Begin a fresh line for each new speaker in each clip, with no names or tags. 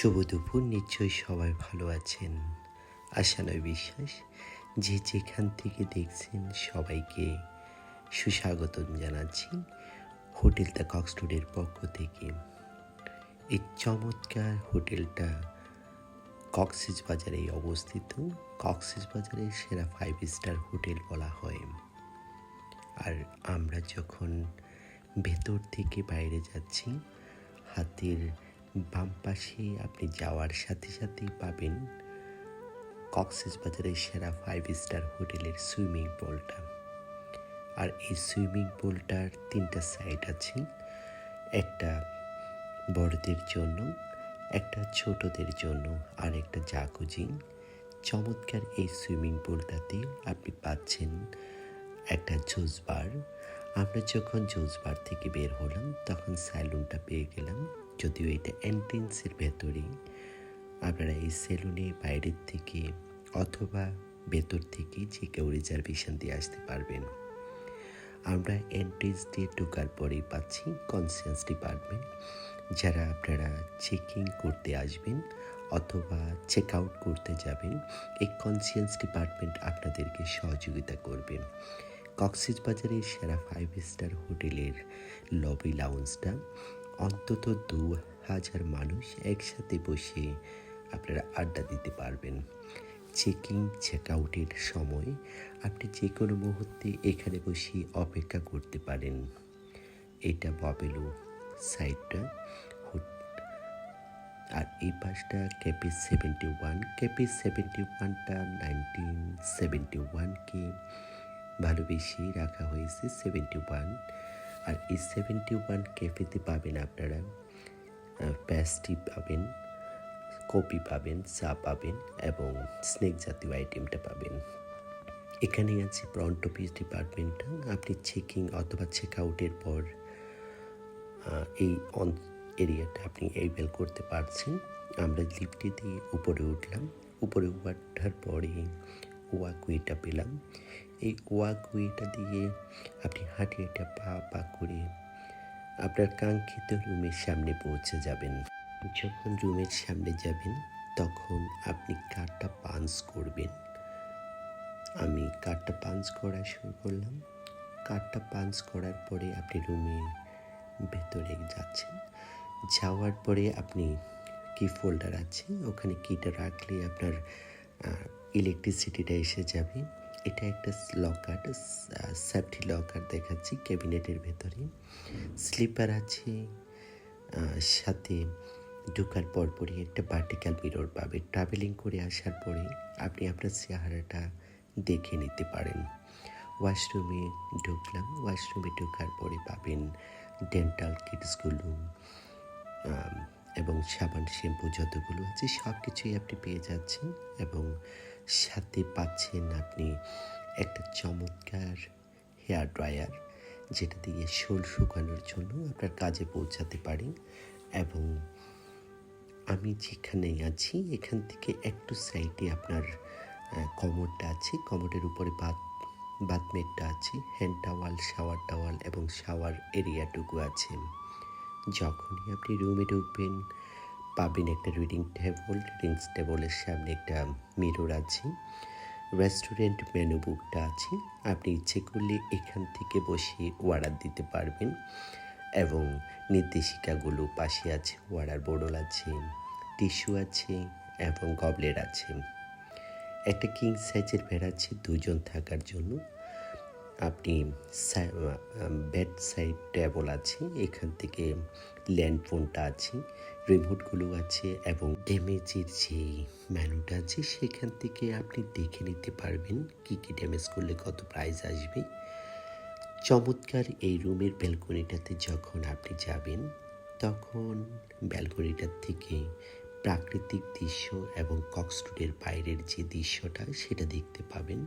শুভ দুপুর। নিশ্চয়ই সবাই ভালো আছেন, আশা নয় বিশ্বাস। যে যেখান থেকে দেখছেন সবাইকে সুস্বাগতম জানাচ্ছি হোটেল দ্য কক্সটুডের পক্ষ থেকে। এই চমৎকার হোটেলটা কক্সবাজারে অবস্থিত। কক্সবাজারের সেরা 5 স্টার হোটেল বলা হয়। আর আমরা যখন ভেতর থেকে বাইরে যাচ্ছি, হাতের বাম পাশে আপনি যাওয়ার সাথে সাথেই পাবেন কক্সবাজারের সেরা 5 স্টার হোটেলের সুইমিং পুলটা। আর এই সুইমিং পুলটার 3টা সাইড আছে, একটা বড়দের জন্য, একটা ছোটদের জন্য, আর একটা জাকুজি। চমৎকার এই সুইমিং পুলটাতে আপনি পাচ্ছেন একটা জুস বার। আমরা যখন জুস বার থেকে বের হলাম তখন স্যালুনটা পেয়ে গেলাম, যদিও এটা এন্ট্রেন্সের ভেতরেই। আপনারা এই সেলুনে বাইরের থেকে অথবা ভেতর থেকে যে কেউ রিজার্ভেশন দিয়ে আসতে পারবেন। আমরা এন্ট্রেন্স দিয়ে ঢোকার পরেই পাচ্ছি কনসিয়াস ডিপার্টমেন্ট, যারা আপনারা চেকিং করতে আসবেন অথবা চেক আউট করতে যাবেন, এই কনসিয়াস ডিপার্টমেন্ট আপনাদেরকে সহযোগিতা করবে। কক্সবাজারের সেরা 5 স্টার হোটেলের লবি লাউঞ্জটা অন্তত 2000 মানুষ একসাথে বসে আপনারা আড্ডা দিতে পারবেন। চেকিং চেক আউটের সময় আপনি যে কোনো মুহূর্তে এখানে বসে অপেক্ষা করতে পারেন। এটা ববেলো সাইডটা, আর এই পাশটা কেপি 71। কেপি 71টা 1971কে ভালোবেসে রাখা হয়েছে 71। আর এই 71 ক্যাফেতে পাবেন আপনারা প্যাস্ট্রি পাবেন, কফি পাবেন, চা পাবেন এবং স্ন্যাক জাতীয় আইটেমটা পাবেন। এখানে আছে ফ্রন্ট অফিস ডিপার্টমেন্টটা। আপনি চেকিং অথবা চেক আউটের পর এই এরিয়াটা আপনি এভেল করতে পারছেন। আমরা লিফটে দিয়ে উপরে উঠলাম। উপরে ওঠার পরে ওয়াকওয়েটা পেলাম। এই ওয়াকওয়েটা দিয়ে আপনি হাঁটে হাঁটে পা করে আপনার কাঙ্ক্ষিত রুমের সামনে পৌঁছে যাবেন। যখন রুমের সামনে যাবেন তখন আপনি কার্ডটা পাঞ্চ করবেন। আমি কার্ডটা পাঞ্চ করা শুরু করলাম। কার্ডটা পাঞ্চ করার পরে আপনি রুমের ভেতরে যাচ্ছেন। যাওয়ার পরে আপনি কি ফোল্ডার আছে, ওখানে কিটা রাখলে আপনার ইলেকট্রিসিটিটা এসে যাবে। এটা একটা লকার, সেফটি লকার দেখাচ্ছি ক্যাবিনেটের ভেতরে। স্লিপার আছে, সাথে ঢোকার পরপরই একটা ভার্টিক্যাল মিরর পাবে। ট্রাভেলিং করে আসার পরে আপনি আপনার চেহারাটা দেখে নিতে পারেন। ওয়াশরুমে ঢুকলাম। ওয়াশরুমে ঢোকার পরে পাবেন ডেন্টাল কিটসগুলো এবং সাবান শ্যাম্পু যতগুলো আছে সব কিছুই আপনি পেয়ে যাচ্ছেন। এবং সাথে পাচ্ছেন আপনি একটা চমৎকার হেয়ার ড্রায়ার, যেটা দিয়ে চুল শুকানোর জন্য আপনার কাজে পৌঁছাতে পারি। এবং আমি যেখানে আছি এখান থেকে একটু সাইডে আপনার কমোডটা আছে। কমোডের উপরে বাথমেটটা আছে, হ্যান্ড টাওয়াল, শাওয়ার টাওয়াল এবং শাওয়ার এরিয়াটুকু আছে। যখনই আপনি রুমে ঢুকবেন পাবেন একটা রিডিং টেবল। রিডিং টেবলের সামনে একটা মিরর আছে। রেস্টুরেন্ট মেনু বুকটা আছে, আপনি ইচ্ছে করলে এখান থেকে বসে অর্ডার দিতে পারবেন। এবং নির্দেশিকাগুলো পাশে আছে, অর্ডার বোর্ডল আছে, টিস্যু আছে এবং গবলেট আছে। একটা কিং সাইজের বেড আছে 2 জন থাকার জন্য। আপনি বেড সাইড টেবল আছে, এখান থেকে ল্যান্ড ফোনটা আছে, রিমোটগুলো আছে এবং ড্যামেজের যে মেনুটা আছে সেখান থেকে আপনি দেখে নিতে পারবেন কী কী ড্যামেজ করলে কত প্রাইস আসবে। চমৎকার এই রুমের ব্যালকনিটাতে যখন আপনি যাবেন তখন ব্যালকনিটার থেকে প্রাকৃতিক দৃশ্য এবং কক্সটুডের বাইরের যে দৃশ্যটা সেটা দেখতে পাবেন।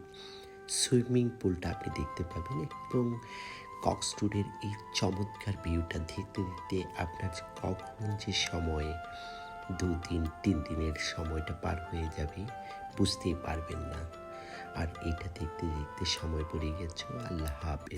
সুইমিং পুলটা আপনি দেখতে পাবেন এবং কক্সটুডের এই চমৎকার ভিউটা দেখতে দেখতে আপনার কখন যে সময়ে 2 দিন 3 দিনের সময়টা পার হয়ে যাবে বুঝতেই পারবেন না। আর এটা দেখতে দেখতে সময় পড়ে গেছে। আল্লাহ হাফেজ।